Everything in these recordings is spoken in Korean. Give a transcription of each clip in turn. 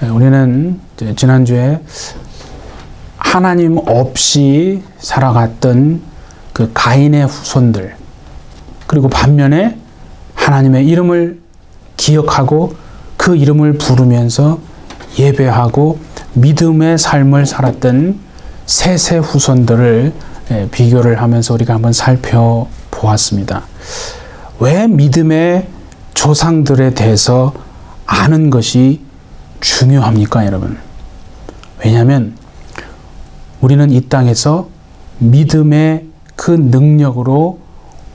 우리는 지난주에 하나님 없이 살아갔던 그 가인의 후손들, 그리고 반면에 하나님의 이름을 기억하고 그 이름을 부르면서 예배하고 믿음의 삶을 살았던 셋의 후손들을 비교를 하면서 우리가 한번 살펴보았습니다. 왜 믿음의 조상들에 대해서 아는 것이 중요합니까, 여러분? 왜냐하면 우리는 이 땅에서 믿음의 그 능력으로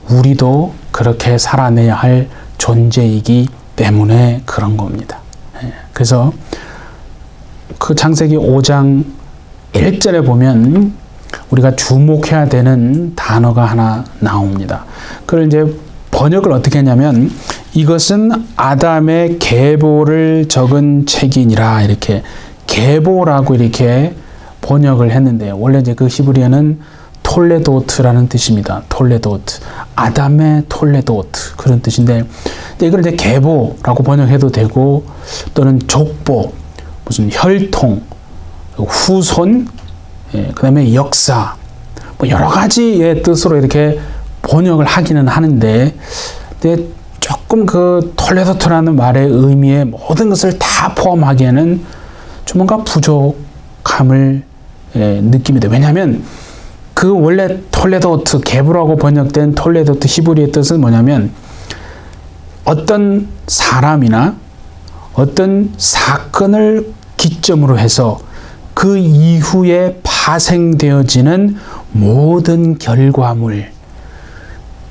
우리도 그렇게 살아내야 할 존재이기 때문에 그런 겁니다. 그래서 그 창세기 5장 1절에 보면 우리가 주목해야 되는 단어가 하나 나옵니다. 그걸 이제 번역을 어떻게 했냐면, 이것은 아담의 계보를 적은 책이니라, 이렇게 계보라고 이렇게 번역을 했는데요. 원래 이제 그 히브리어는 톨레도트라는 뜻입니다. 톨레도트, 아담의 톨레도트, 그런 뜻인데, 이걸 이제 계보라고 번역해도 되고, 또는 족보, 무슨 혈통, 후손, 그 다음에 역사, 뭐 여러 가지의 뜻으로 이렇게 번역을 하기는 하는데, 근데 조금 그 톨레도트라는 말의 의미의 모든 것을 다 포함하기에는 좀 뭔가 부족함을 느낍니다. 왜냐하면 그 원래 톨레도트, 계보라고 번역된 톨레도트 히브리의 뜻은 뭐냐면, 어떤 사람이나 어떤 사건을 기점으로 해서 그 이후에 파생되어지는 모든 결과물,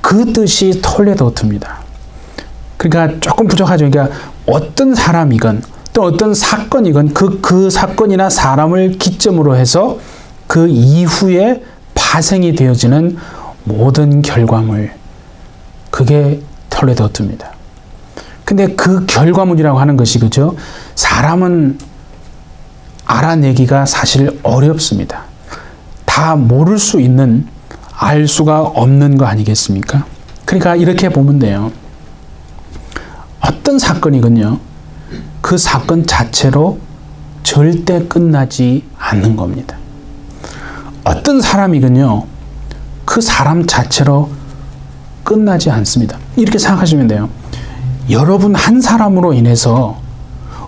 그 뜻이 톨레도트입니다. 그러니까 조금 부족하죠. 그러니까 어떤 사람이건 또 어떤 사건이건 그 사건이나 사람을 기점으로 해서 그 이후에 파생이 되어지는 모든 결과물, 그게 톨레도트입니다. 근데 그 결과물이라고 하는 것이, 그죠? 사람은 알아내기가 사실 어렵습니다. 다 모를 수 있는, 알 수가 없는 거 아니겠습니까? 그러니까 이렇게 보면 돼요. 어떤 사건이건요, 그 사건 자체로 절대 끝나지 않는 겁니다. 어떤 사람이건요, 그 사람 자체로 끝나지 않습니다. 이렇게 생각하시면 돼요. 여러분 한 사람으로 인해서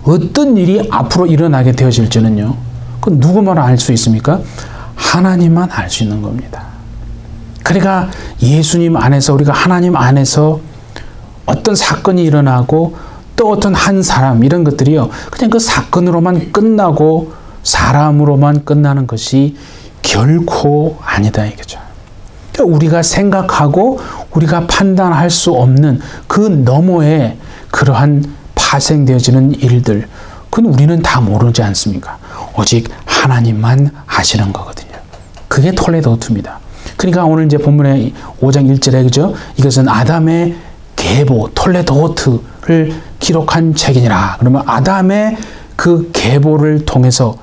어떤 일이 앞으로 일어나게 되어질지는요, 그건 누구만 알 수 있습니까? 하나님만 알 수 있는 겁니다. 그러니까 예수님 안에서, 우리가 하나님 안에서 어떤 사건이 일어나고 또 어떤 한 사람, 이런 것들이요, 그냥 그 사건으로만 끝나고 사람으로만 끝나는 것이 결코 아니다, 이거죠. 그러니까 우리가 생각하고 우리가 판단할 수 없는 그 너머에 그러한 파생되어지는 일들, 그건 우리는 다 모르지 않습니까? 오직 하나님만 아시는 거거든요. 그게 톨레도트입니다. 그러니까 오늘 이제 본문의 5장 1절에, 그죠? 이것은 아담의 계보, 톨레도트를 기록한 책이니라. 그러면 아담의 그 계보를 통해서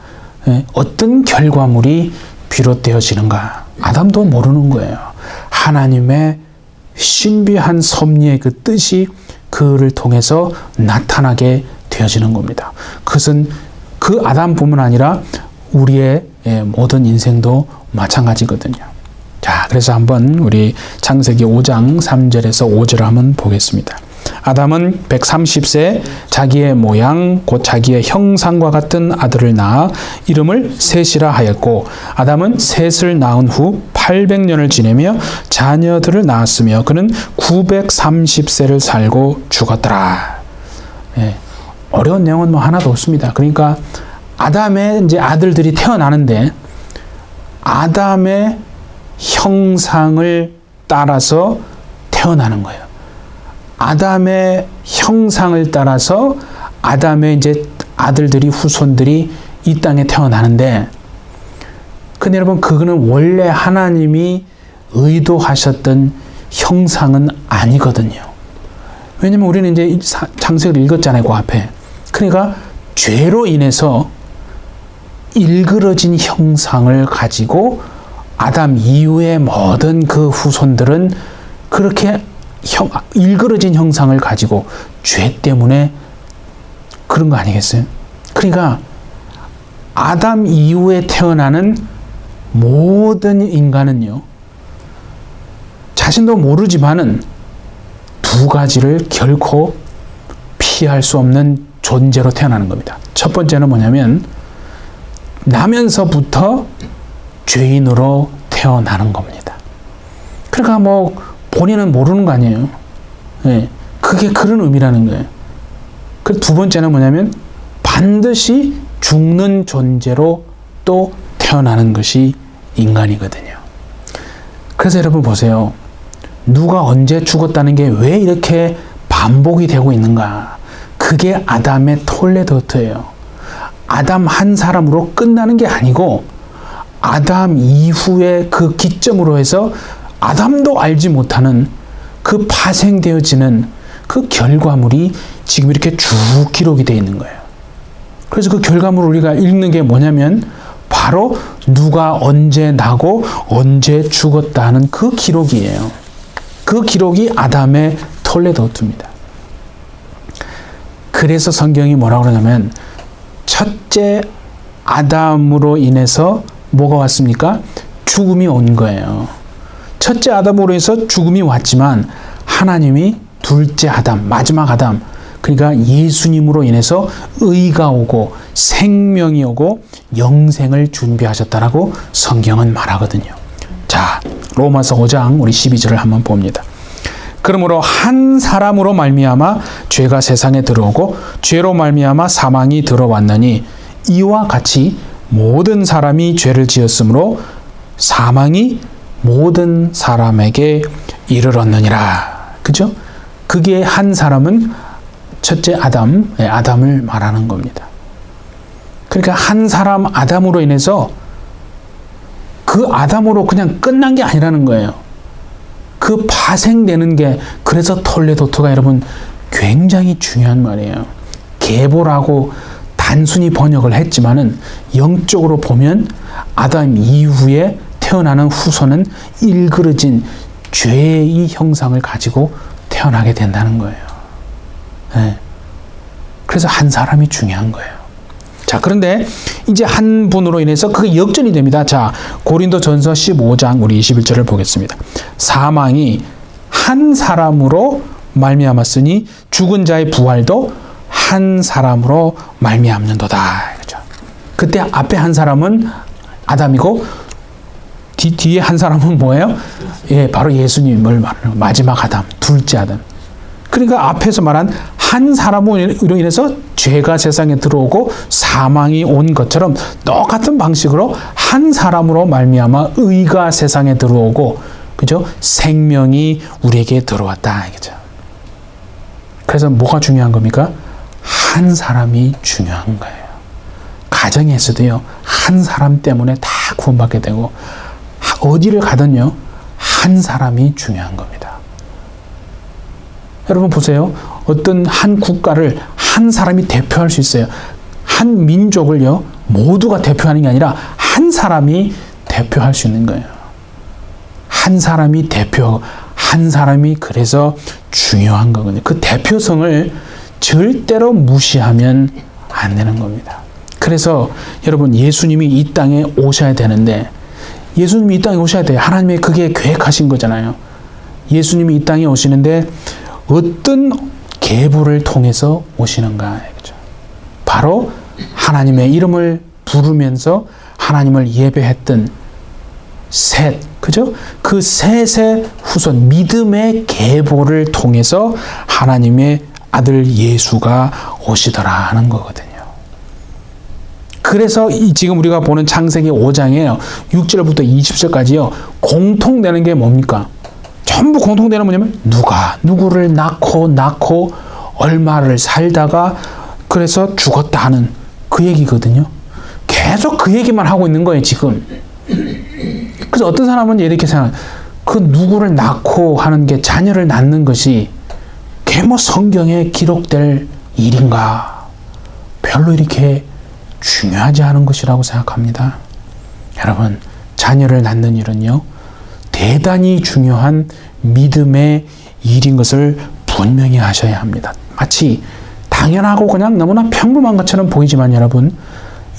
어떤 결과물이 비롯되어지는가? 아담도 모르는 거예요. 하나님의 신비한 섭리의 그 뜻이 그를 통해서 나타나게 되어지는 겁니다. 그것은 그 아담뿐만 아니라 우리의 모든 인생도 마찬가지거든요. 자, 그래서 한번 우리 창세기 5장 3절에서 5절을 한번 보겠습니다. 아담은 130세 자기의 모양 곧 자기의 형상과 같은 아들을 낳아 이름을 셋이라 하였고, 아담은 셋을 낳은 후 800년을 지내며 자녀들을 낳았으며 그는 930세를 살고 죽었더라. 어려운 내용은 뭐 하나도 없습니다. 그러니까 아담의 이제 아들들이 태어나는데, 아담의 형상을 따라서 태어나는 거예요. 아담의 형상을 따라서 아담의 이제 아들들이, 후손들이 이 땅에 태어나는데, 근데 여러분, 그거는 원래 하나님이 의도하셨던 형상은 아니거든요. 왜냐면 우리는 이제 창세기를 읽었잖아요, 그 앞에. 그러니까 죄로 인해서 일그러진 형상을 가지고 아담 이후의 모든 그 후손들은 그렇게 일그러진 형상을 가지고 죄 때문에 그런 거 아니겠어요? 그러니까 아담 이후에 태어나는 모든 인간은요, 자신도 모르지만은 두 가지를 결코 피할 수 없는 존재로 태어나는 겁니다. 첫 번째는 뭐냐면 나면서부터 죄인으로 태어나는 겁니다. 그러니까 뭐 본인은 모르는 거 아니에요. 예, 그게 그런 의미라는 거예요. 그 두 번째는 뭐냐면 반드시 죽는 존재로 또 태어나는 것이 인간이거든요. 그래서 여러분 보세요. 누가 언제 죽었다는 게 왜 이렇게 반복이 되고 있는가? 그게 아담의 톨레도트예요. 아담 한 사람으로 끝나는 게 아니고 아담 이후의 그 기점으로 해서 아담도 알지 못하는 그 파생되어지는 그 결과물이 지금 이렇게 쭉 기록이 되어 있는 거예요. 그래서 그 결과물을 우리가 읽는 게 뭐냐면 바로 누가 언제 나고 언제 죽었다 하는 그 기록이에요. 그 기록이 아담의 톨레도트입니다. 그래서 성경이 뭐라고 그러냐면 첫째 아담으로 인해서 뭐가 왔습니까? 죽음이 온 거예요. 첫째 아담으로 해서 죽음이 왔지만 하나님이 둘째 아담, 마지막 아담, 그러니까 예수님으로 인해서 의가 오고 생명이 오고 영생을 준비하셨다라고 성경은 말하거든요. 자, 로마서 5장 우리 12절을 한번 봅니다. 그러므로 한 사람으로 말미암아 죄가 세상에 들어오고 죄로 말미암아 사망이 들어왔느니 이와 같이 모든 사람이 죄를 지었으므로 사망이 모든 사람에게 이르렀느니라. 그죠? 그게 한 사람은 첫째 아담, 아담을 말하는 겁니다. 그러니까 한 사람 아담으로 인해서 그 아담으로 그냥 끝난 게 아니라는 거예요. 그 파생되는 게, 그래서 톨레도트가 여러분 굉장히 중요한 말이에요. 계보라고 단순히 번역을 했지만은 영적으로 보면 아담 이후에 태어나는 후손은 일그러진 죄의 형상을 가지고 태어나게 된다는 거예요. 네. 그래서 한 사람이 중요한 거예요. 자, 그런데 이제 한 분으로 인해서 그게 역전이 됩니다. 자, 고린도전서 15장 우리 21절을 보겠습니다. 사망이 한 사람으로 말미암았으니 죽은 자의 부활도 한 사람으로 말미암는도다. 그렇죠? 그때 앞에 한 사람은 아담이고 뒤에 한 사람은 뭐예요? 예, 바로 예수님을 말하는 마지막 아담, 둘째 아담. 그러니까 앞에서 말한 한 사람으로 인해서 죄가 세상에 들어오고 사망이 온 것처럼 똑같은 방식으로 한 사람으로 말미암아 의가 세상에 들어오고, 그죠? 생명이 우리에게 들어왔다. 그죠? 그래서 뭐가 중요한 겁니까? 한 사람이 중요한 거예요. 가정에서도요, 한 사람 때문에 다 구원받게 되고, 어디를 가든요, 한 사람이 중요한 겁니다. 여러분 보세요. 어떤 한 국가를 한 사람이 대표할 수 있어요. 한 민족을요, 모두가 대표하는 게 아니라 한 사람이 대표할 수 있는 거예요. 한 사람이 대표, 한 사람이 그래서 중요한 거거든요. 그 대표성을 절대로 무시하면 안 되는 겁니다. 그래서 여러분, 예수님이 이 땅에 오셔야 되는데, 예수님이 이 땅에 오셔야 돼요. 하나님의 그게 계획하신 거잖아요. 예수님이 이 땅에 오시는데 어떤 계보를 통해서 오시는가? 그렇죠? 바로 하나님의 이름을 부르면서 하나님을 예배했던 셋, 그죠? 그 셋의 후손, 믿음의 계보를 통해서 하나님의 아들 예수가 오시더라 하는 거거든요. 그래서 지금 우리가 보는 창세기 5장에요. 6절부터 20절까지요. 공통되는 게 뭡니까? 전부 공통되는 뭐냐면 누가 누구를 낳고 얼마를 살다가 그래서 죽었다 하는 그 얘기거든요. 계속 그 얘기만 하고 있는 거예요, 지금. 그래서 어떤 사람은 이렇게 생각해요. 그 누구를 낳고 하는 게, 자녀를 낳는 것이 그게 뭐 성경에 기록될 일인가? 별로 이렇게 중요하지 않은 것이라고 생각합니다. 여러분, 자녀를 낳는 일은요, 대단히 중요한 믿음의 일인 것을 분명히 하셔야 합니다. 마치 당연하고 그냥 너무나 평범한 것처럼 보이지만 여러분,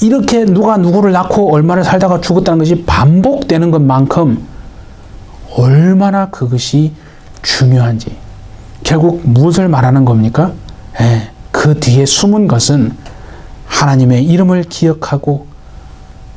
이렇게 누가 누구를 낳고 얼마나 살다가 죽었다는 것이 반복되는 것만큼 얼마나 그것이 중요한지. 결국 무엇을 말하는 겁니까? 그 뒤에 숨은 것은 하나님의 이름을 기억하고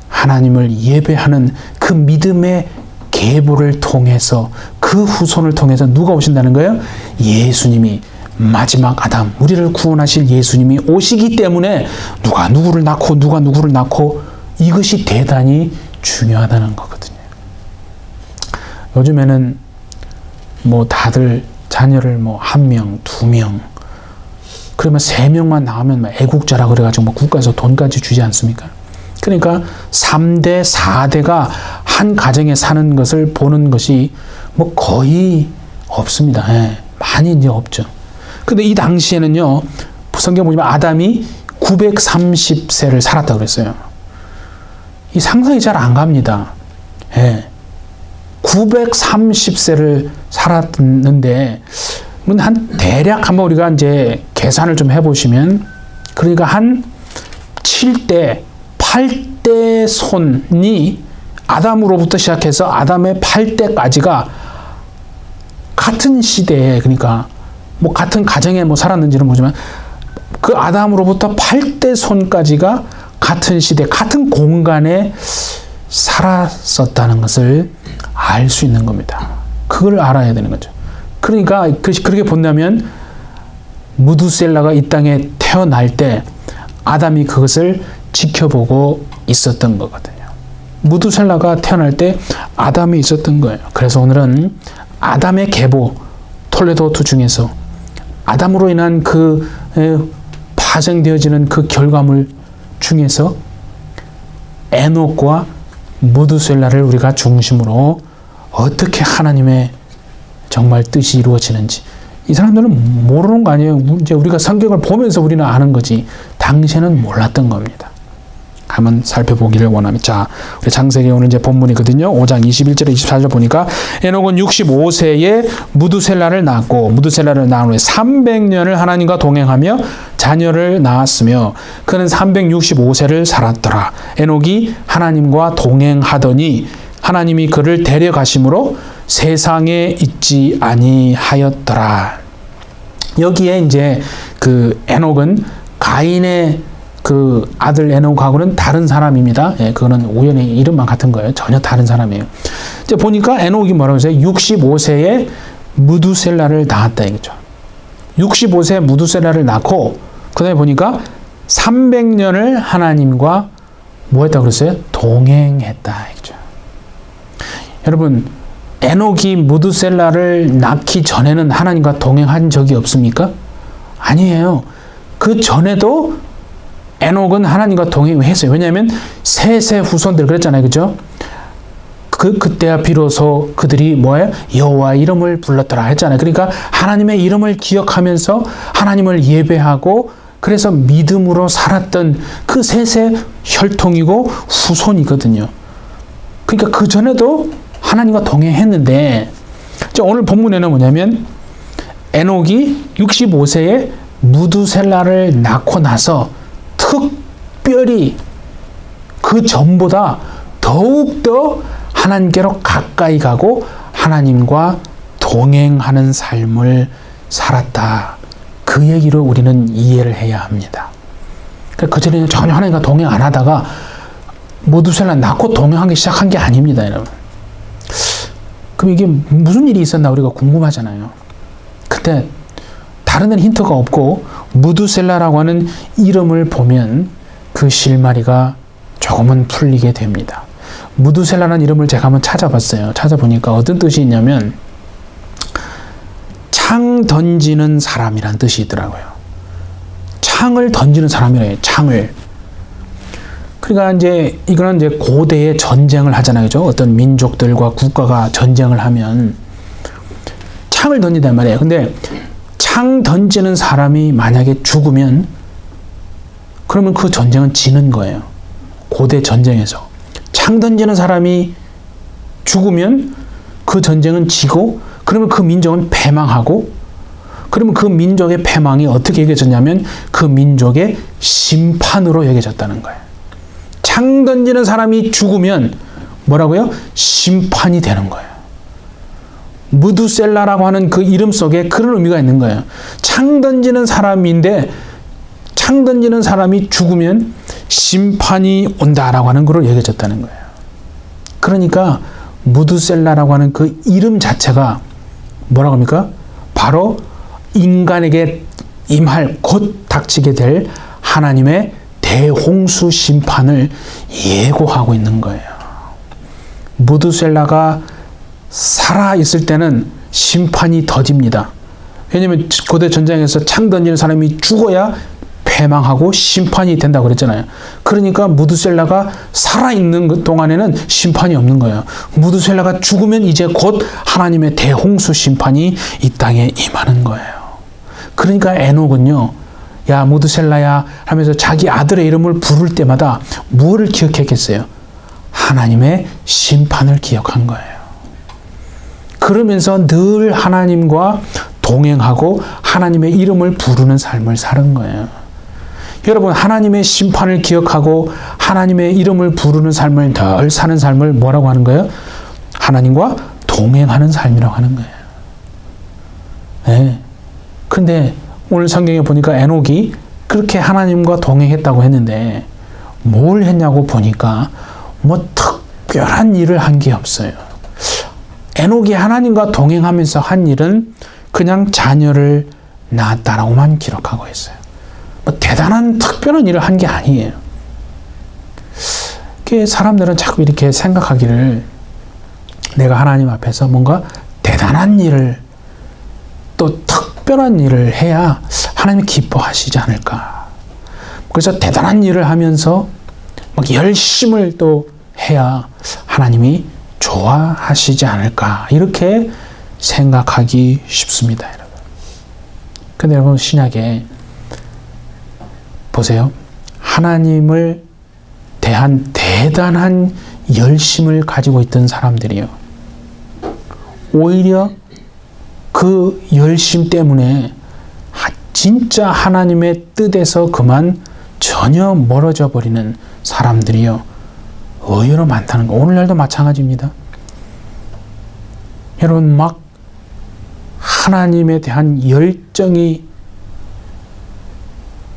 하나님을 예배하는 그 믿음의 계보를 통해서, 그 후손을 통해서 누가 오신다는 거예요? 예수님이, 마지막 아담, 우리를 구원하실 예수님이 오시기 때문에 누가 누구를 낳고 이것이 대단히 중요하다는 거거든요. 요즘에는 뭐 다들 자녀를 뭐 1명, 2명, 그러면 3명만 나오면 애국자라 그래가지고 뭐 국가에서 돈까지 주지 않습니까? 그러니까 3대, 4대가 한 가정에 사는 것을 보는 것이 뭐 거의 없습니다. 많이 이제 없죠. 근데 이 당시에는요, 성경 보시면 아담이 930세를 살았다고 그랬어요. 이 상상이 잘 안 갑니다. 930세를 살았는데, 한 대략 한번 우리가 이제 계산을 좀 해보시면, 그러니까 한 7대, 8대 손이 아담으로부터 시작해서 아담의 8대까지가 같은 시대에, 그러니까 뭐 같은 가정에 뭐 살았는지는 모르지만 그 아담으로부터 8대 손까지가 같은 시대, 같은 공간에 살았었다는 것을 알 수 있는 겁니다. 그걸 알아야 되는 거죠. 그러니까 그렇게 본다면 무두셀라가 이 땅에 태어날 때 아담이 그것을 지켜보고 있었던 거거든요. 무두셀라가 태어날 때 아담이 있었던 거예요. 그래서 오늘은 아담의 계보, 톨레도트 중에서 아담으로 인한 그 파생되어지는 그 결과물 중에서 에녹과 무두셀라를 우리가 중심으로 어떻게 하나님의 정말 뜻이 이루어지는지, 이 사람들은 모르는 거 아니에요. 이제 우리가 성경을 보면서 우리는 아는 거지, 당시에는 몰랐던 겁니다. 한번 살펴보기를 원합니다. 자, 우리 창세기 오늘 이제 본문이거든요. 5장 21절에 24절 보니까 에녹은 65세에 무두셀라를 낳았고, 무두셀라를 낳은 후에 300년을 하나님과 동행하며 자녀를 낳았으며 그는 365세를 살았더라. 에녹이 하나님과 동행하더니 하나님이 그를 데려가심으로 세상에 있지 아니하였더라. 여기에 이제 그 에녹은 가인의 그 아들 에녹하고는 다른 사람입니다. 그거는 우연히 이름만 같은 거예요. 전혀 다른 사람이에요. 이제 보니까 에녹이 뭐라고 했어요? 65세에 무두셀라를 낳았다 이거죠. 65세 무두셀라를 낳고 그 다음에 보니까 300년을 하나님과 뭐 했다고 그랬어요? 동행했다 이거죠. 여러분, 에녹이 무두셀라를 낳기 전에는 하나님과 동행한 적이 없습니까? 아니에요. 그 전에도 에녹은 하나님과 동행했어요. 왜냐하면 셋의 후손들 그랬잖아요. 그죠? 그때야 비로소 그들이 뭐예요? 여호와 이름을 불렀더라 했잖아요. 그러니까 하나님의 이름을 기억하면서 하나님을 예배하고 그래서 믿음으로 살았던 그 셋의 혈통이고 후손이거든요. 그러니까 그 전에도 하나님과 동행했는데, 오늘 본문에는 뭐냐면 에녹이 65세에 무두셀라를 낳고 나서 특별히 그 전보다 더욱더 하나님께로 가까이 가고 하나님과 동행하는 삶을 살았다. 그 얘기로 우리는 이해를 해야 합니다. 그 전에는 전혀 하나님과 동행 안 하다가 무두셀라 낳고 동행하기 시작한 게 아닙니다, 여러분. 그럼 이게 무슨 일이 있었나 우리가 궁금하잖아요. 근데 다른 데는 힌트가 없고 무두셀라라고 하는 이름을 보면 그 실마리가 조금은 풀리게 됩니다. 무두셀라라는 이름을 제가 한번 찾아봤어요. 찾아보니까 어떤 뜻이 있냐면 창 던지는 사람이란 뜻이 있더라고요. 창을 던지는 사람이래요. 창을. 그러니까 이제 이거는 이제 고대에 전쟁을 하잖아요. 그죠? 어떤 민족들과 국가가 전쟁을 하면 창을 던진단 말이에요. 근데 창 던지는 사람이 만약에 죽으면 그러면 그 전쟁은 지는 거예요. 고대 전쟁에서. 창 던지는 사람이 죽으면 그 전쟁은 지고 그러면 그 민족은 패망하고 그러면 그 민족의 패망이 어떻게 여겨졌냐면 그 민족의 심판으로 여겨졌다는 거예요. 창 던지는 사람이 죽으면 뭐라고요? 심판이 되는 거예요. 무두셀라라고 하는 그 이름 속에 그런 의미가 있는 거예요. 창 던지는 사람인데 창 던지는 사람이 죽으면 심판이 온다라고 하는 걸로 여겨졌다는 거예요. 그러니까 무두셀라라고 하는 그 이름 자체가 뭐라고 합니까? 바로 인간에게 임할 곧 닥치게 될 하나님의 대홍수 심판을 예고하고 있는 거예요. 무두셀라가 살아있을 때는 심판이 더딥니다. 왜냐하면 고대 전쟁에서 창 던지는 사람이 죽어야 패망하고 심판이 된다고 그랬잖아요. 그러니까 무두셀라가 살아있는 동안에는 심판이 없는 거예요. 무두셀라가 죽으면 이제 곧 하나님의 대홍수 심판이 이 땅에 임하는 거예요. 그러니까 에녹은요, 야 무두셀라야 하면서 자기 아들의 이름을 부를 때마다 무엇을 기억했겠어요? 하나님의 심판을 기억한 거예요. 그러면서 늘 하나님과 동행하고 하나님의 이름을 부르는 삶을 사는 거예요. 여러분, 하나님의 심판을 기억하고 하나님의 이름을 부르는 삶을 늘 사는 삶을 뭐라고 하는 거예요? 하나님과 동행하는 삶이라고 하는 거예요. 네. 근데 오늘 성경에 보니까 에녹이 그렇게 하나님과 동행했다고 했는데 뭘 했냐고 보니까 뭐 특별한 일을 한 게 없어요. 에녹이 하나님과 동행하면서 한 일은 그냥 자녀를 낳았다라고만 기록하고 있어요. 뭐 대단한 특별한 일을 한 게 아니에요. 사람들은 자꾸 이렇게 생각하기를 내가 하나님 앞에서 뭔가 대단한 일을 또 특별한 일을 해야 하나님이 기뻐하시지 않을까. 그래서 대단한 일을 하면서 막 열심을 또 해야 하나님이 좋아하시지 않을까. 이렇게 생각하기 쉽습니다, 여러분. 근데 여러분, 신약에 보세요. 하나님을 대한 대단한 열심을 가지고 있던 사람들이요. 오히려 그 열심 때문에 진짜 하나님의 뜻에서 그만 전혀 멀어져 버리는 사람들이요. 의외로 많다는 거. 오늘날도 마찬가지입니다. 여러분, 막 하나님에 대한 열정이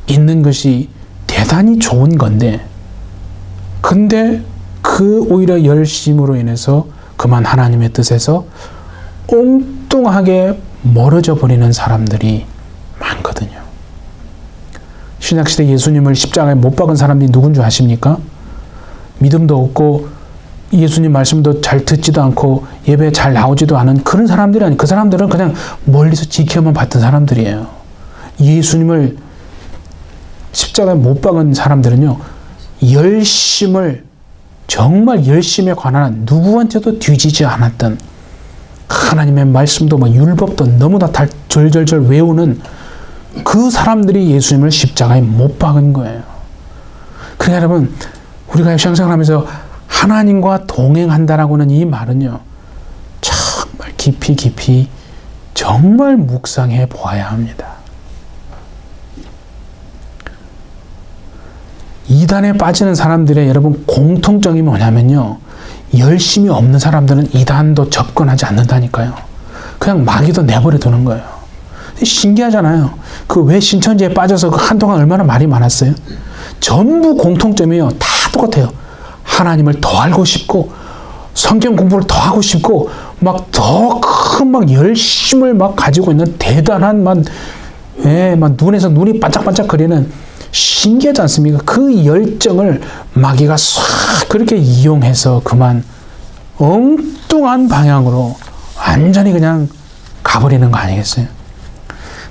있는 것이 대단히 좋은 건데, 근데 그 오히려 열심으로 인해서 그만 하나님의 뜻에서 엉뚱하게 멀어져 버리는 사람들이 많거든요. 신약시대 예수님을 십자가에 못 박은 사람들이 누군 줄 아십니까? 믿음도 없고 예수님 말씀도 잘 듣지도 않고 예배에 잘 나오지도 않은 그런 사람들이 아니에요. 그 사람들은 그냥 멀리서 지켜만 봤던 사람들이에요. 예수님을 십자가에 못 박은 사람들은요, 열심을, 정말 열심에 관한 누구한테도 뒤지지 않았던, 하나님의 말씀도 뭐 율법도 너무나 다 절절절 외우는 그 사람들이 예수님을 십자가에 못 박은 거예요. 그러니까 여러분, 우리가 신앙생활하면서 하나님과 동행한다라고 하는 이 말은요, 정말 깊이 정말 묵상해 보아야 합니다. 이단에 빠지는 사람들의 여러분 공통점이 뭐냐면요, 열심이 없는 사람들은 이단도 접근하지 않는다니까요. 그냥 마귀도 내버려 두는 거예요. 신기하잖아요. 그 왜 신천지에 빠져서 그 한동안 얼마나 말이 많았어요? 전부 공통점이에요. 다 똑같아요. 하나님을 더 알고 싶고 성경 공부를 더 하고 싶고 막 더 큰 막 열심을 막 가지고 있는 대단한 막 눈에서 눈이 반짝반짝거리는, 신기하지 않습니까? 그 열정을 마귀가 싹 그렇게 이용해서 그만 엉뚱한 방향으로 완전히 그냥 가버리는 거 아니겠어요?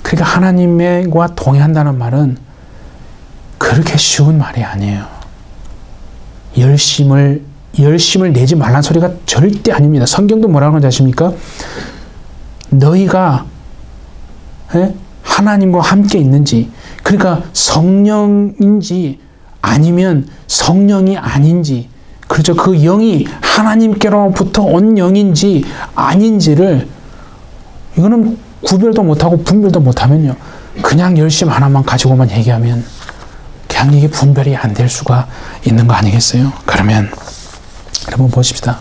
그러니까 하나님과 동행한다는 말은 그렇게 쉬운 말이 아니에요. 열심을 내지 말라는 소리가 절대 아닙니다. 성경도 뭐라고 하는지 아십니까? 너희가 하나님과 함께 있는지, 그러니까 성령인지 아니면 성령이 아닌지, 그렇죠? 그 영이 하나님께로부터 온 영인지 아닌지를, 이거는 구별도 못하고 분별도 못하면요, 그냥 열심 하나만 가지고만 얘기하면 그냥 이게 분별이 안 될 수가 있는 거 아니겠어요? 그러면 여러분 보십시다.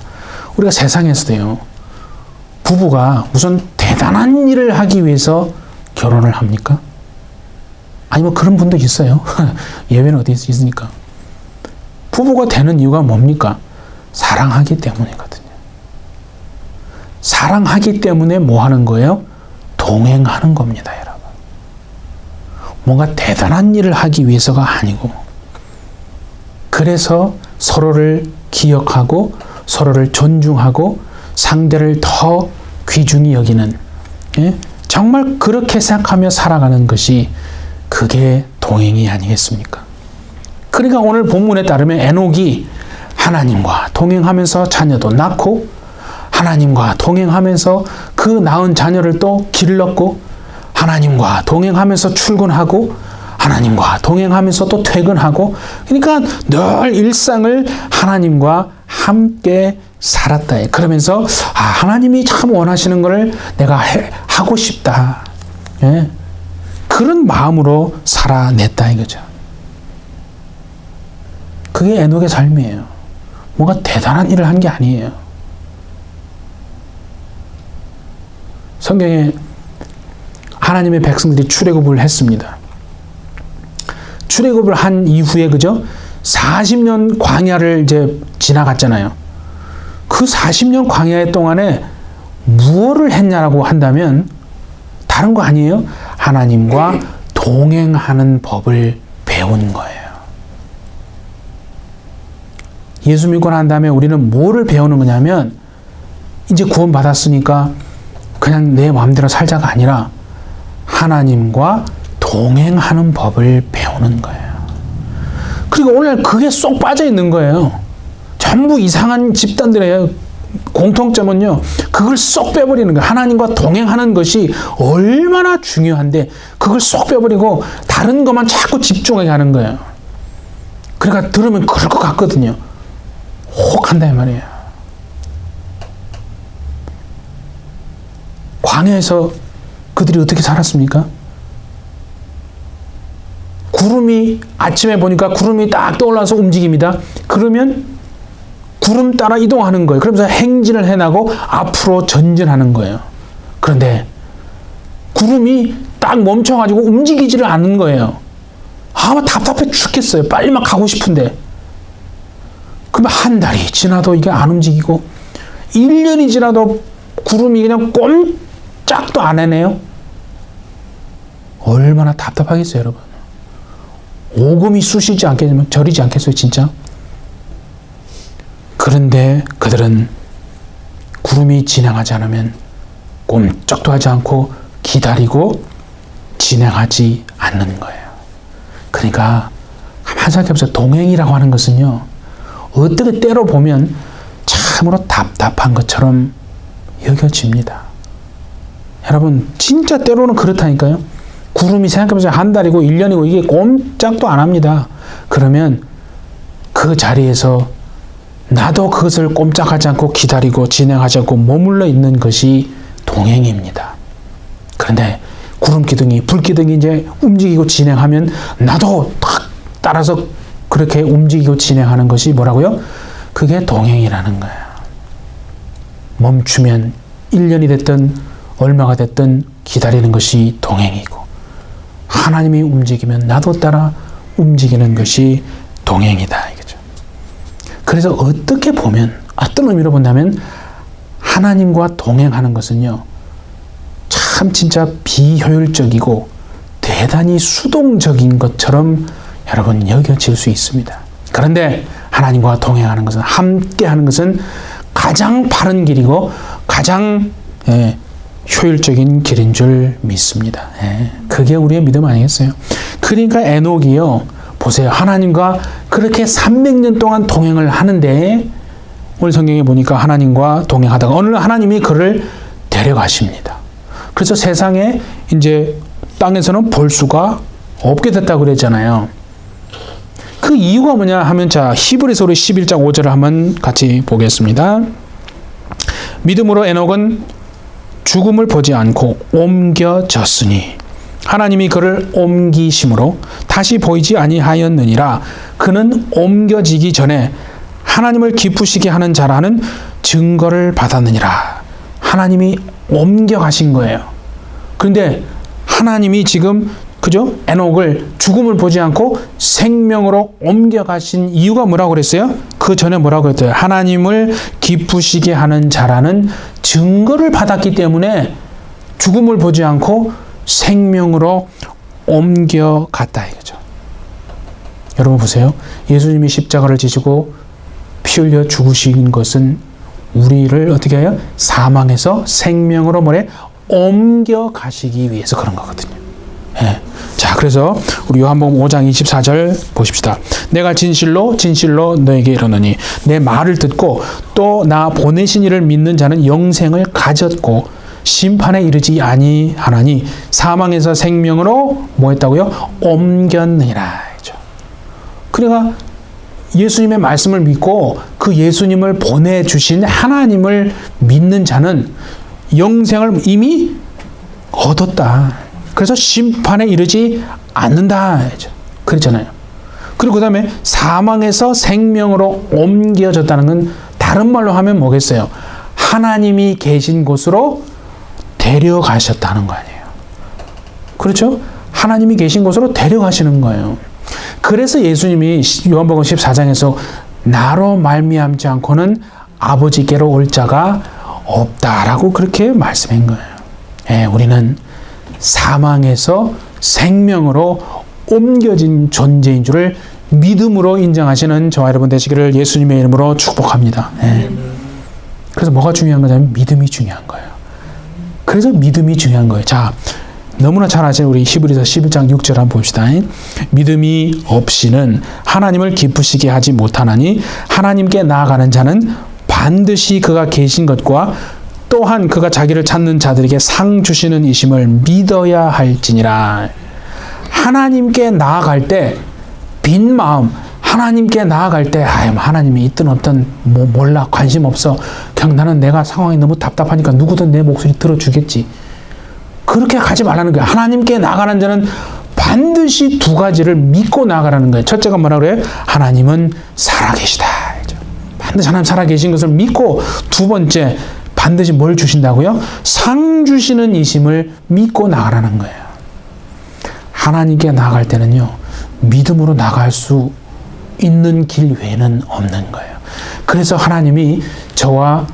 우리가 세상에서도요, 부부가 무슨 대단한 일을 하기 위해서 결혼을 합니까? 아니 뭐 그런 분도 있어요. 예외는 어디 있습니까? 부부가 되는 이유가 뭡니까? 사랑하기 때문이거든요. 사랑하기 때문에 뭐 하는 거예요? 동행하는 겁니다, 여러분. 뭔가 대단한 일을 하기 위해서가 아니고, 그래서 서로를 기억하고 서로를 존중하고 상대를 더 귀중히 여기는, 예? 정말 그렇게 생각하며 살아가는 것이 그게 동행이 아니겠습니까? 그러니까 오늘 본문에 따르면 에녹이 하나님과 동행하면서 자녀도 낳고, 하나님과 동행하면서 그 낳은 자녀를 또 길렀고, 하나님과 동행하면서 출근하고, 하나님과 동행하면서 또 퇴근하고, 그러니까 늘 일상을 하나님과 함께 살았다. 그러면서 하나님이 참 원하시는 것을 내가 하고 싶다. 예? 그런 마음으로 살아냈다 이거죠. 그게 에녹의 삶이에요. 뭔가 대단한 일을 한 게 아니에요. 성경에 하나님의 백성들이 출애굽을 했습니다. 출애굽을 한 이후에 그죠? 40년 광야를 이제 지나갔잖아요. 그 40년 광야 동안에 무엇을 했냐라고 한다면 다른 거 아니에요? 하나님과 동행하는 법을 배운 거예요. 예수 믿고 난 다음에 우리는 뭐를 배우는 거냐면, 이제 구원 받았으니까 그냥 내 마음대로 살자가 아니라 하나님과 동행하는 법을 배우는 거예요. 그리고 오늘 그게 쏙 빠져 있는 거예요. 전부 이상한 집단들의 공통점은요, 그걸 쏙 빼버리는 거예요. 하나님과 동행하는 것이 얼마나 중요한데 그걸 쏙 빼버리고 다른 것만 자꾸 집중하게 하는 거예요. 그러니까 들으면 그럴 것 같거든요. 혹 한다 이 말이에요. 광야에서 그들이 어떻게 살았습니까? 구름이, 아침에 보니까 구름이 딱 떠올라서 움직입니다. 그러면 구름 따라 이동하는 거예요. 그러면서 행진을 해나고 앞으로 전진하는 거예요. 그런데 구름이 딱 멈춰가지고 움직이지를 않는 거예요. 아마 답답해 죽겠어요. 빨리 막 가고 싶은데. 그러면 한 달이 지나도 이게 안 움직이고 1년이 지나도 구름이 그냥 꼼짝도 안 해내요. 얼마나 답답하겠어요, 여러분. 오금이 쑤시지 않겠으면 저리지 않겠어요, 진짜? 그런데 그들은 구름이 진행하지 않으면 꼼짝도 하지 않고 기다리고 진행하지 않는 거예요. 그러니까 가만히 생각해보세요. 동행이라고 하는 것은요, 어떻게 때로 보면 참으로 답답한 것처럼 여겨집니다. 여러분, 진짜 때로는 그렇다니까요. 구름이 생각해보세요. 한 달이고 1년이고 이게 꼼짝도 안 합니다. 그러면 그 자리에서 나도 그것을 꼼짝하지 않고 기다리고 진행하지 않고 머물러 있는 것이 동행입니다. 그런데 구름 기둥이, 불 기둥이 이제 움직이고 진행하면 나도 탁 따라서 그렇게 움직이고 진행하는 것이 뭐라고요? 그게 동행이라는 거예요. 멈추면 1년이 됐든 얼마가 됐든 기다리는 것이 동행이고, 하나님이 움직이면 나도 따라 움직이는 것이 동행이다 이거죠. 그래서 어떻게 보면, 어떤 의미로 본다면 하나님과 동행하는 것은요, 참 진짜 비효율적이고 대단히 수동적인 것처럼 여러분 여겨질 수 있습니다. 그런데 하나님과 동행하는 것은, 함께하는 것은 가장 바른 길이고 가장 효율적인 길인 줄 믿습니다. 그게 우리의 믿음 아니겠어요? 그러니까 에녹이요, 보세요. 하나님과 그렇게 300년 동안 동행을 하는데, 오늘 성경에 보니까 하나님과 동행하다가 어느 날 하나님이 그를 데려가십니다. 그래서 세상에 이제 땅에서는 볼 수가 없게 됐다고 그랬잖아요. 그 이유가 뭐냐 하면, 자, 히브리서 11장 5절을 한번 같이 보겠습니다. 믿음으로 에녹은 죽음을 보지 않고 옮겨졌으니 하나님이 그를 옮기심으로 다시 보이지 아니하였느니라. 그는 옮겨지기 전에 하나님을 기쁘시게 하는 자라는 증거를 받았느니라. 하나님이 옮겨가신 거예요. 그런데 하나님이 지금 그죠? 에녹을 죽음을 보지 않고 생명으로 옮겨가신 이유가 뭐라고 그랬어요? 그 전에 뭐라고 했어요? 하나님을 기쁘시게 하는 자라는 증거를 받았기 때문에 죽음을 보지 않고 생명으로 옮겨갔다 이거죠. 여러분 보세요. 예수님이 십자가를 지시고 피 흘려 죽으신 것은 우리를 어떻게 해요? 사망에서 생명으로 뭐래? 옮겨가시기 위해서 그런 거거든요. 예. 자, 그래서 우리 요한복음 5장 24절 보십시다. 내가 진실로 진실로 너에게 이르노니 내 말을 듣고 또 나 보내신 이를 믿는 자는 영생을 가졌고 심판에 이르지 아니하나니 사망에서 생명으로 뭐 했다고요? 옮겼느니라. 그러니까 예수님의 말씀을 믿고 그 예수님을 보내주신 하나님을 믿는 자는 영생을 이미 얻었다. 그래서 심판에 이르지 않는다. 그랬잖아요. 그리고 그 다음에 사망에서 생명으로 옮겨졌다는 건 다른 말로 하면 뭐겠어요? 하나님이 계신 곳으로 데려가셨다는 거 아니에요. 그렇죠? 하나님이 계신 곳으로 데려가시는 거예요. 그래서 예수님이 요한복음 14장에서 나로 말미암지 않고는 아버지께로 올 자가 없다라고 그렇게 말씀한 거예요. 예, 우리는 사망에서 생명으로 옮겨진 존재인 줄을 믿음으로 인정하시는 저와 여러분 되시기를 예수님의 이름으로 축복합니다. 예. 그래서 뭐가 중요한 거냐면 믿음이 중요한 거예요. 그래서 믿음이 중요한 거예요. 자, 너무나 잘 아시는 우리 히브리서 11장 6절 한번 봅시다. 믿음이 없이는 하나님을 기쁘시게 하지 못하나니 하나님께 나아가는 자는 반드시 그가 계신 것과 또한 그가 자기를 찾는 자들에게 상 주시는 이심을 믿어야 할지니라. 하나님께 나아갈 때 빈 마음, 하나님께 나아갈 때 하나님이 있든 없든 몰라, 관심 없어, 그냥 나는 내가 상황이 너무 답답하니까 누구든 내 목소리 들어주겠지, 그렇게 가지 말라는 거예요. 하나님께 나아가는 자는 반드시 두 가지를 믿고 나아가라는 거예요. 첫째가 뭐라고 그래요? 하나님은 살아계시다. 반드시 하나님 살아계신 것을 믿고, 두 번째 반드시 뭘 주신다고요? 상 주시는 이심을 믿고 나아가라는 거예요. 하나님께 나아갈 때는요, 믿음으로 나갈 수 있는 길 외에는 없는 거예요. 그래서 하나님이 저와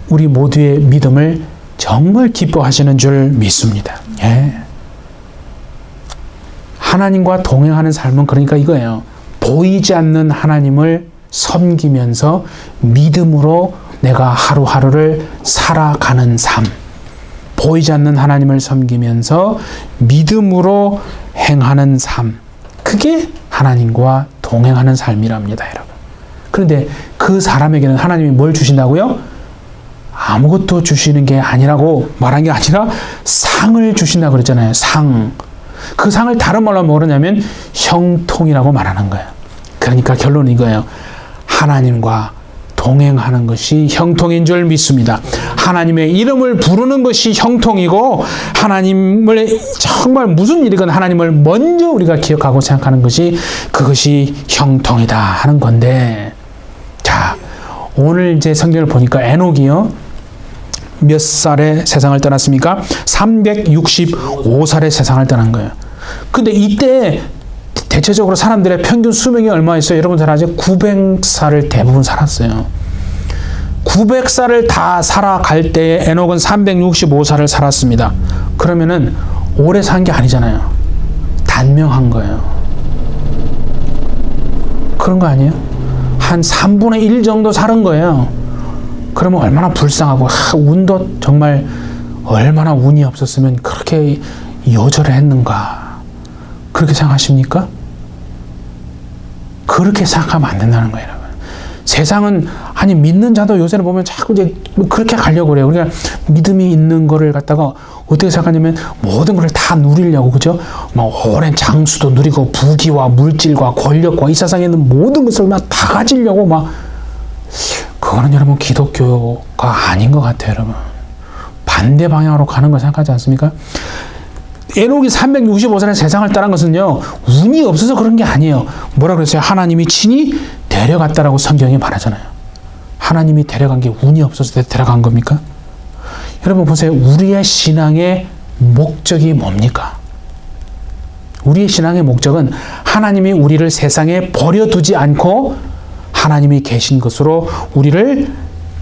우리 모두의 믿음을 정말 기뻐하시는 줄 믿습니다. 예. 하나님과 동행하는 삶은 그러니까 이거예요. 보이지 않는 하나님을 섬기면서 믿음으로 내가 하루하루를 살아가는 삶. 보이지 않는 하나님을 섬기면서 믿음으로 행하는 삶. 그게 하나님과 동행하는 삶이랍니다, 여러분. 그런데 그 사람에게는 하나님이 뭘 주신다고요? 아무것도 주시는 게 아니라고 말한 게 아니라 상을 주신다고 그랬잖아요. 상. 그 상을 다른 말로 뭐냐면 형통이라고 말하는 거예요. 그러니까 결론은 이거예요. 하나님과 동행하는 것이 형통인 줄 믿습니다. 하나님의 이름을 부르는 것이 형통이고, 하나님을 정말 무슨 일이건 하나님을 먼저 우리가 기억하고 생각하는 것이, 그것이 형통이다 하는 건데, 자, 오늘 이제 성경을 보니까 에녹이요, 몇 살에 세상을 떠났습니까? 365살에 세상을 떠난 거예요. 근데 이때 대체적으로 사람들의 평균 수명이 얼마였어요? 여러분 잘 아죠? 900살을 대부분 살았어요. 900살을 다 살아갈 때에 에녹은 365살을 살았습니다. 그러면은 오래 산 게 아니잖아요. 단명한 거예요. 그런 거 아니에요? 한 3분의 1 정도 사는 거예요. 그러면 얼마나 불쌍하고, 운도 정말 얼마나 운이 없었으면 그렇게 요절을 했는가. 그렇게 생각하십니까? 그렇게 생각하면 안 된다는 거예요, 여러분. 세상은, 아니, 믿는 자도 요새는 보면 자꾸 이제 그렇게 가려고 그래요. 우리가 믿음이 있는 거를 갖다가 어떻게 생각하냐면 모든 걸 다 누리려고, 그죠? 막 오랜 장수도 누리고, 부귀와 물질과 권력과 이 세상에 있는 모든 것을 막 다 가지려고 그거는 여러분 기독교가 아닌 것 같아요, 여러분. 반대 방향으로 가는 걸 생각하지 않습니까? 에녹이 365살의 세상을 떠난 것은요, 운이 없어서 그런 게 아니에요. 뭐라 그랬어요? 하나님이 친히 데려갔다라고 성경이 말하잖아요. 하나님이 데려간 게 운이 없어서 데려간 겁니까? 여러분 보세요. 우리의 신앙의 목적이 뭡니까? 우리의 신앙의 목적은 하나님이 우리를 세상에 버려두지 않고 하나님이 계신 것으로 우리를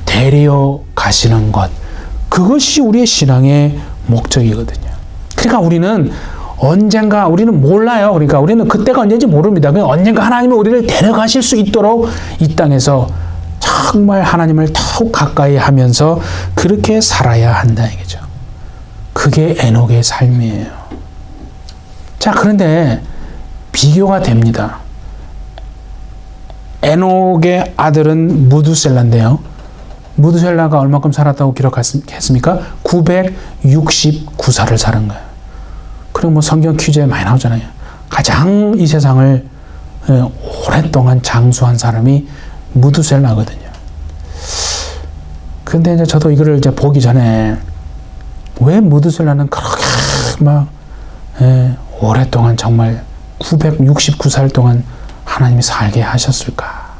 데려가시는 것. 그것이 우리의 신앙의 목적이거든요. 그러니까 우리는 언젠가, 우리는 몰라요. 그러니까 우리는 그때가 언제인지 모릅니다. 그냥 언젠가 하나님이 우리를 데려가실 수 있도록 이 땅에서 정말 하나님을 더욱 가까이 하면서 그렇게 살아야 한다 이거죠. 그게 에녹의 삶이에요. 자, 그런데 비교가 됩니다. 에녹의 아들은 무두셀라인데요. 무두셀라가 얼마큼 살았다고 기록했습니까? 969살을 살은 거예요. 그리고 뭐 성경 퀴즈에 많이 나오잖아요. 가장 이 세상을 오랫동안 장수한 사람이 무두셀라거든요. 근데 이제 저도 이거를 이제 보기 전에 왜 무두셀라는 그렇게 막 오랫동안 정말 969살 동안 하나님이 살게 하셨을까?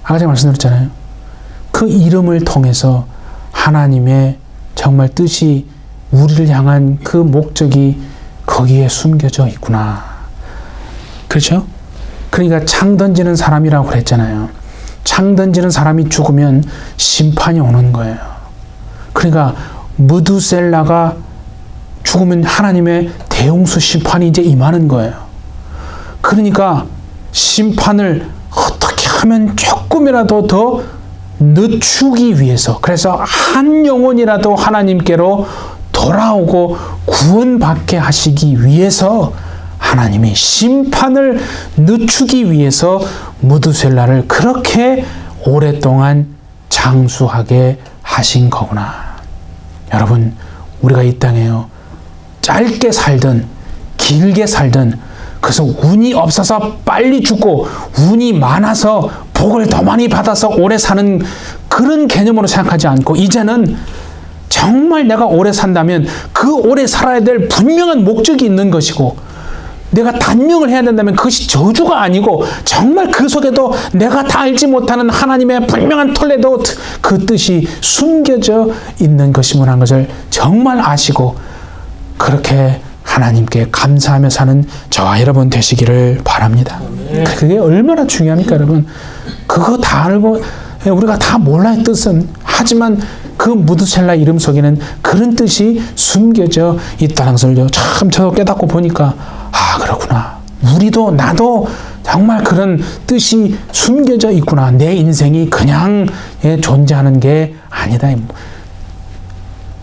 아까 제가 말씀드렸잖아요. 그 이름을 통해서 하나님의 정말 뜻이 우리를 향한 그 목적이 거기에 숨겨져 있구나. 그렇죠? 그러니까 창 던지는 사람이라고 그랬잖아요. 창 던지는 사람이 죽으면 심판이 오는 거예요. 그러니까 무두셀라가 죽으면 하나님의 대홍수 심판이 이제 임하는 거예요. 그러니까 심판을 어떻게 하면 조금이라도 더 늦추기 위해서, 그래서 한 영혼이라도 하나님께로 돌아오고 구원받게 하시기 위해서 하나님이 심판을 늦추기 위해서 무두셀라를 그렇게 오랫동안 장수하게 하신 거구나. 여러분, 우리가 이 땅에요, 짧게 살든 길게 살든, 그래서 운이 없어서 빨리 죽고 운이 많아서 복을 더 많이 받아서 오래 사는 그런 개념으로 생각하지 않고, 이제는 정말 내가 오래 산다면 그 오래 살아야 될 분명한 목적이 있는 것이고, 내가 단명을 해야 된다면 그것이 저주가 아니고 정말 그 속에도 내가 다 알지 못하는 하나님의 분명한 톨레도 그 뜻이 숨겨져 있는 것이구나 하는 것을 정말 아시고 그렇게 하나님께 감사하며 사는 저와 여러분 되시기를 바랍니다. 그게 얼마나 중요합니까, 여러분? 그거 다 알고 우리가 다 몰라요, 뜻은. 하지만 그 무두셀라 이름 속에는 그런 뜻이 숨겨져 있다는 것을 참 저도 깨닫고 보니까, 아, 그렇구나. 우리도 나도 정말 그런 뜻이 숨겨져 있구나. 내 인생이 그냥 존재하는 게 아니다.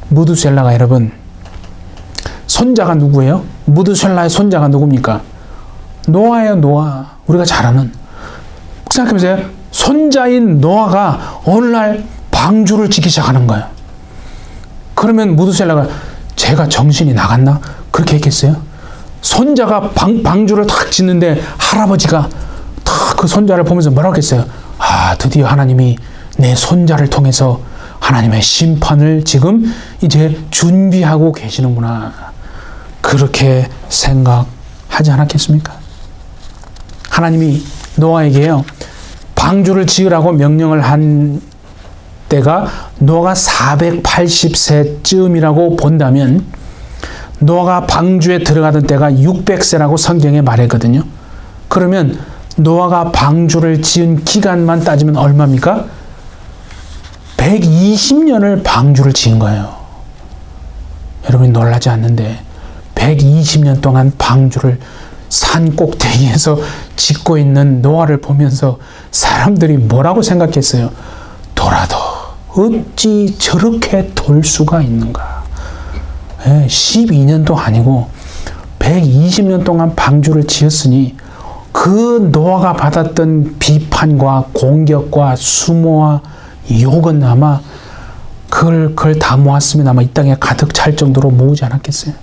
무두셀라가 여러분, 손자가 누구예요? 무두셀라의 손자가 누굽니까? 노아예요, 노아. 우리가 잘 아는. 생각해보세요. 손자인 노아가 어느 날 방주를 짓기 시작하는 거예요. 그러면 무두셀라가 제가 정신이 나갔나? 그렇게 했겠어요? 손자가 방주를 탁 짓는데 할아버지가 탁 그 손자를 보면서 뭐라고 했어요? 아, 드디어 하나님이 내 손자를 통해서 하나님의 심판을 지금 이제 준비하고 계시는구나. 그렇게 생각하지 않았겠습니까? 하나님이 노아에게요, 방주를 지으라고 명령을 한 때가 노아가 480세쯤이라고 본다면, 노아가 방주에 들어가던 때가 600세라고 성경에 말했거든요. 그러면 노아가 방주를 지은 기간만 따지면 얼마입니까? 120년을 방주를 지은 거예요. 여러분이 놀라지 않는데 120년 동안 방주를 산 꼭대기에서 짓고 있는 노아를 보면서 사람들이 뭐라고 생각했어요? 돌아도 어찌 저렇게 돌 수가 있는가? 12년도 아니고 120년 동안 방주를 지었으니 그 노아가 받았던 비판과 공격과 수모와 욕은 아마 그걸 다 모았으면 아마 이 땅에 가득 찰 정도로 모으지 않았겠어요?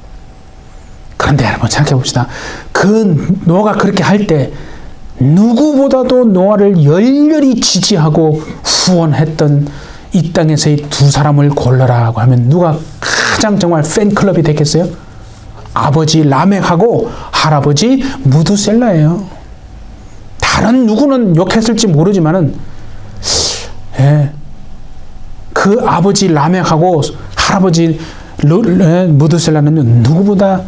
그런데 여러분 생각해 봅시다. 그 노아가 그렇게 할 때 누구보다도 노아를 열렬히 지지하고 후원했던 이 땅에서의 두 사람을 골라라고 하면 누가 가장 정말 팬클럽이 됐겠어요? 아버지 라멕하고 할아버지 무드셀라예요. 다른 누구는 욕했을지 모르지만은 그 아버지 라멕하고 할아버지 무드셀라는 누구보다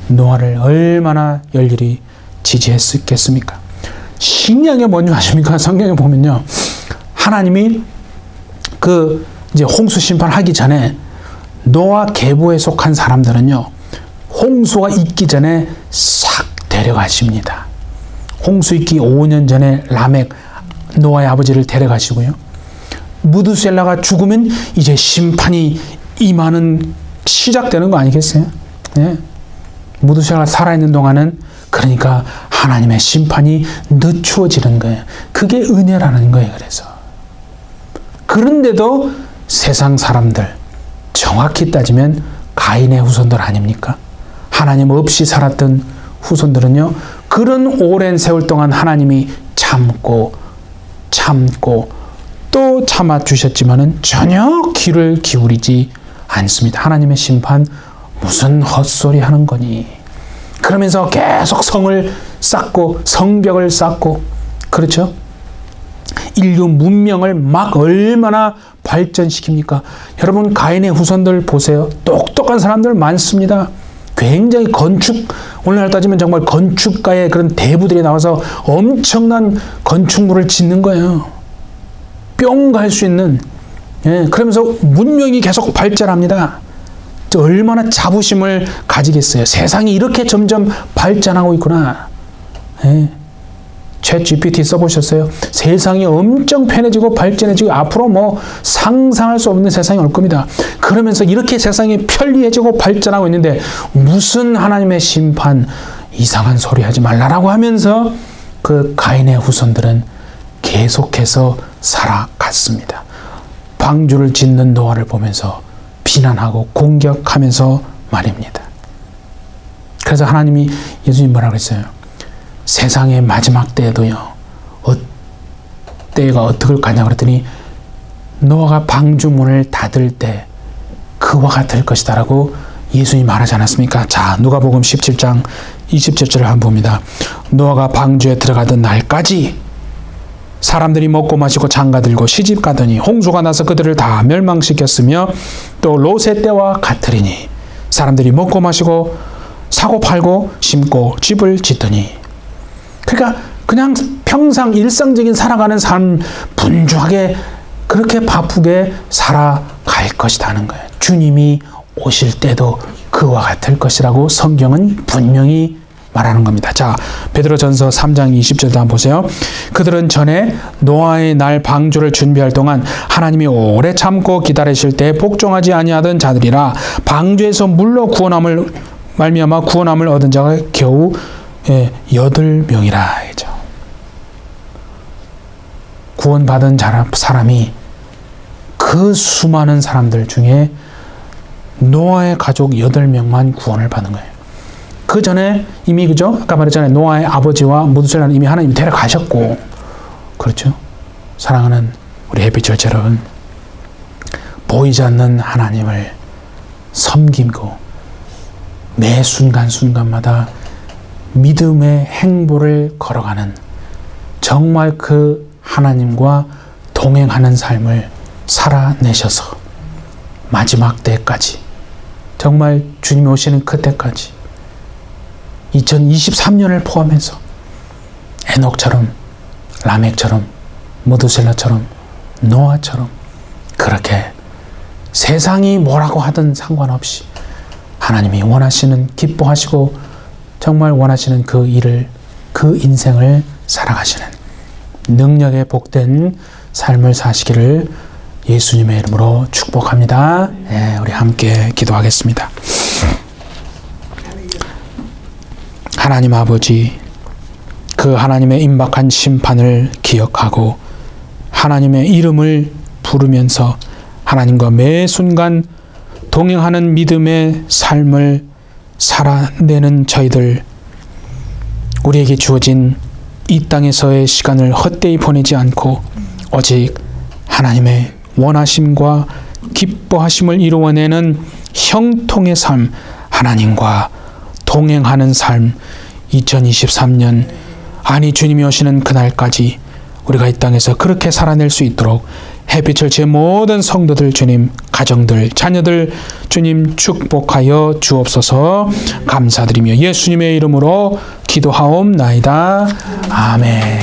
노아를 얼마나 열렬히 지지했겠습니까? 신약에 뭔지 아십니까? 성경에 보면요, 하나님이 이제 홍수 심판하기 전에 노아 계보에 속한 사람들은요, 홍수가 있기 전에 싹 데려가십니다. 홍수 있기 5년 전에 라멕, 노아의 아버지를 데려가시고요. 무드셀라가 죽으면 이제 심판이 임하는 시작되는 거 아니겠어요? 네. 무드셀라가 살아있는 동안은 그러니까 하나님의 심판이 늦추어지는 거예요. 그게 은혜라는 거예요. 그래서 그런데도 세상 사람들, 정확히 따지면 가인의 후손들 아닙니까? 하나님 없이 살았던 후손들은요, 그런 오랜 세월 동안 하나님이 참고 또 참아주셨지만은 전혀 귀를 기울이지 않습니다. 하나님의 심판 무슨 헛소리 하는 거니? 그러면서 계속 성을 쌓고 성벽을 쌓고, 그렇죠? 인류 문명을 막 얼마나 발전시킵니까? 여러분, 가인의 후손들 보세요. 똑똑한 사람들 많습니다. 굉장히 오늘날 따지면 정말 건축가의 그런 대부들이 나와서 엄청난 건축물을 짓는 거예요. 뿅 갈 수 있는. 그러면서 문명이 계속 발전합니다. 얼마나 자부심을 가지겠어요. 세상이 이렇게 점점 발전하고 있구나. 챗 GPT 써보셨어요? 세상이 엄청 편해지고 발전해지고 앞으로 뭐 상상할 수 없는 세상이 올 겁니다. 그러면서 이렇게 세상이 편리해지고 발전하고 있는데 무슨 하나님의 심판, 이상한 소리 하지 말라라고 하면서 그 가인의 후손들은 계속해서 살아갔습니다. 방주를 짓는 노아를 보면서 비난하고 공격하면서 말입니다. 그래서 하나님이, 예수님 뭐라고 했어요? 세상의 마지막 때에도요, 때가 어떻게 가냐 그랬더니 노아가 방주 문을 닫을 때 그와 같을 것이다 라고 예수님이 말하지 않았습니까? 자, 누가복음 17장 27절을 한번 봅니다. 노아가 방주에 들어가던 날까지 사람들이 먹고 마시고 장가들고 시집 가더니 홍수가 나서 그들을 다 멸망시켰으며 또 롯의 때와 같으리니 사람들이 먹고 마시고 사고 팔고 심고 집을 짓더니. 그러니까 그냥 평상 일상적인 살아가는 삶 분주하게 그렇게 바쁘게 살아갈 것이다 하는 거예요. 주님이 오실 때도 그와 같을 것이라고 성경은 분명히 말하는 겁니다. 자, 베드로전서 3장 20절도 한번 보세요. 그들은 전에 노아의 날 방주를 준비할 동안 하나님이 오래 참고 기다리실 때 복종하지 아니하던 자들이라 방주에서 물로 구원함을 말미암아 구원함을 얻은 자가 겨우 8명이라. 구원받은 사람이 그 수많은 사람들 중에 노아의 가족 8명만 구원을 받은 거예요. 그 전에 이미, 그죠? 아까 말했잖아요. 노아의 아버지와 무드셀라는 이미 하나님 데려가셨고, 그렇죠? 사랑하는 우리 해피처치 여러분, 보이지 않는 하나님을 섬기고 매 순간순간마다 믿음의 행보를 걸어가는, 정말 그 하나님과 동행하는 삶을 살아내셔서 마지막 때까지, 정말 주님이 오시는 그때까지 2023년을 포함해서 에녹처럼, 라멕처럼, 무드셀라처럼, 노아처럼 그렇게 세상이 뭐라고 하든 상관없이 하나님이 원하시는, 기뻐하시고 정말 원하시는 그 일을, 그 인생을 살아가시는 능력의 복된 삶을 사시기를 예수님의 이름으로 축복합니다. 네, 우리 함께 기도하겠습니다. 하나님 아버지, 그 하나님의 임박한 심판을 기억하고 하나님의 이름을 부르면서 하나님과 매 순간 동행하는 믿음의 삶을 살아내는 저희들, 우리에게 주어진 이 땅에서의 시간을 헛되이 보내지 않고 오직 하나님의 원하심과 기뻐하심을 이루어내는 형통의 삶, 하나님과 동행하는 삶, 2023년 아니 주님이 오시는 그날까지 우리가 이 땅에서 그렇게 살아낼 수 있도록 해피철치의 모든 성도들 주님, 가정들, 자녀들 주님 축복하여 주옵소서. 감사드리며 예수님의 이름으로 기도하옵나이다. 아멘.